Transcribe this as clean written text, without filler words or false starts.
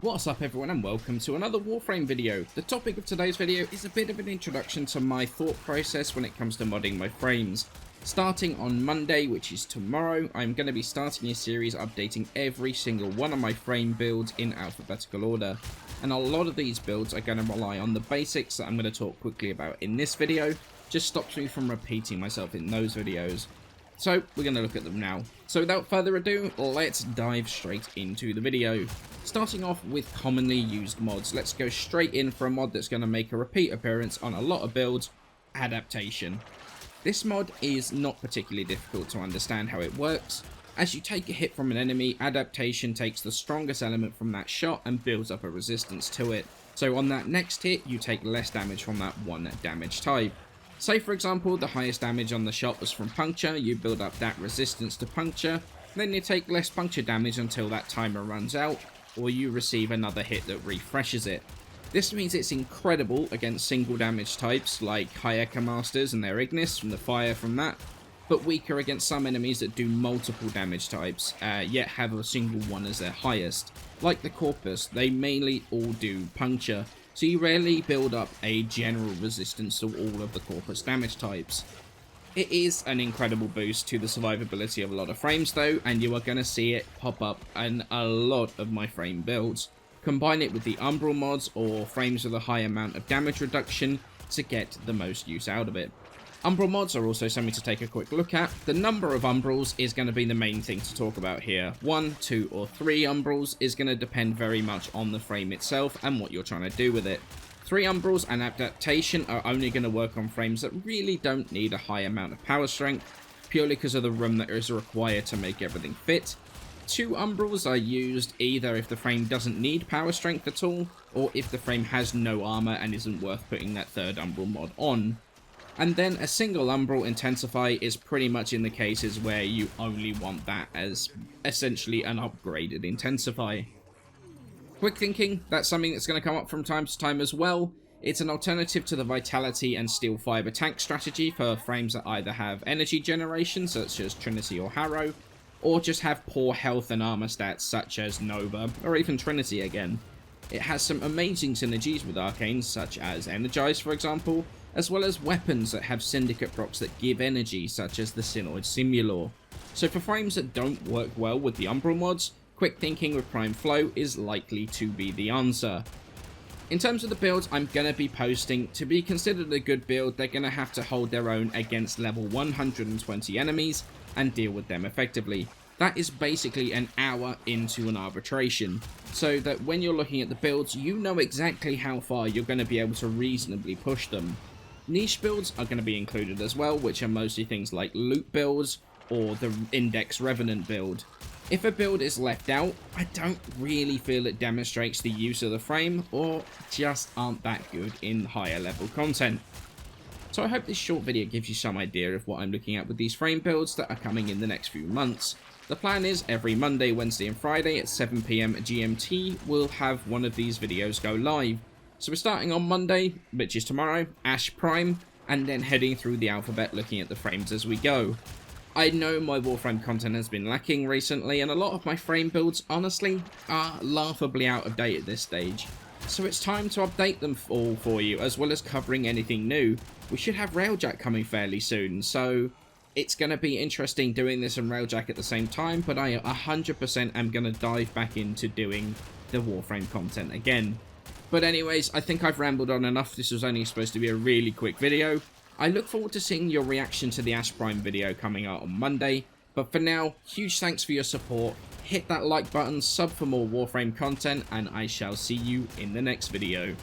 What's up everyone and welcome to another Warframe video. The topic of today's video is a bit of an introduction to my thought process when it comes to modding my frames. Starting on Monday, which is tomorrow, I'm going to be starting a series updating every single one of my frame builds in alphabetical order. And a lot of these builds are going to rely on the basics that I'm going to talk quickly about in this video. Just stops me from repeating myself in those videos. So we're going to look at them now. So without further ado, let's dive straight into the video. Starting off with commonly used mods, let's go straight in for a mod that's going to make a repeat appearance on a lot of builds, Adaptation. This mod is not particularly difficult to understand how it works. As you take a hit from an enemy, Adaptation takes the strongest element from that shot and builds up a resistance to it. So on that next hit, you take less damage from that one damage type. Say for example, the highest damage on the shot was from puncture, you build up that resistance to puncture, then you take less puncture damage until that timer runs out, or you receive another hit that refreshes it. This means it's incredible against single damage types like High Echo Masters and their Ignis from the fire from that, but weaker against some enemies that do multiple damage types, yet have a single one as their highest. Like the Corpus, they mainly all do puncture, so you rarely build up a general resistance to all of the Corpus damage types. It is an incredible boost to the survivability of a lot of frames though, and you are going to see it pop up in a lot of my frame builds. Combine it with the Umbral mods or frames with a high amount of damage reduction to get the most use out of it. Umbral mods are also something to take a quick look at. The number of Umbrals is going to be the main thing to talk about here. 1, 2 or 3 Umbrals is going to depend very much on the frame itself and what you're trying to do with it. 3 Umbrals and Adaptation are only going to work on frames that really don't need a high amount of power strength, purely because of the room that is required to make everything fit. 2 Umbrals are used either if the frame doesn't need power strength at all, or if the frame has no armor and isn't worth putting that 3rd Umbral mod on. And then a single Umbral Intensify is pretty much in the cases where you only want that as essentially an upgraded Intensify. Quick thinking, that's something that's going to come up from time to time as well. It's an alternative to the Vitality and Steel Fiber tank strategy for frames that either have energy generation such as Trinity or Harrow, or just have poor health and armor stats such as Nova, or even Trinity again. It has some amazing synergies with arcanes such as Energize for example, as well as weapons that have syndicate procs that give energy such as the Synoid Simulor. So for frames that don't work well with the Umbral mods, quick thinking with Prime Flow is likely to be the answer. In terms of the builds I'm going to be posting, to be considered a good build they're going to have to hold their own against level 120 enemies and deal with them effectively. That is basically an hour into an arbitration, so that when you're looking at the builds you know exactly how far you're going to be able to reasonably push them. Niche builds are going to be included as well, which are mostly things like loot builds or the Index Revenant build. If a build is left out, I don't really feel it demonstrates the use of the frame or just aren't that good in higher level content. So I hope this short video gives you some idea of what I'm looking at with these frame builds that are coming in the next few months. The plan is every Monday, Wednesday and Friday at 7 PM GMT we'll have one of these videos go live. So we're starting on Monday, which is tomorrow, Ash Prime, and then heading through the alphabet looking at the frames as we go. I know my Warframe content has been lacking recently, and a lot of my frame builds, honestly, are laughably out of date at this stage. So it's time to update them all for you, as well as covering anything new. We should have Railjack coming fairly soon, so it's going to be interesting doing this and Railjack at the same time, but I 100% am going to dive back into doing the Warframe content again. But anyways, I think I've rambled on enough. This was only supposed to be a really quick video. I look forward to seeing your reaction to the Ash Prime video coming out on Monday. But for now, huge thanks for your support. Hit that like button, sub for more Warframe content, and I shall see you in the next video.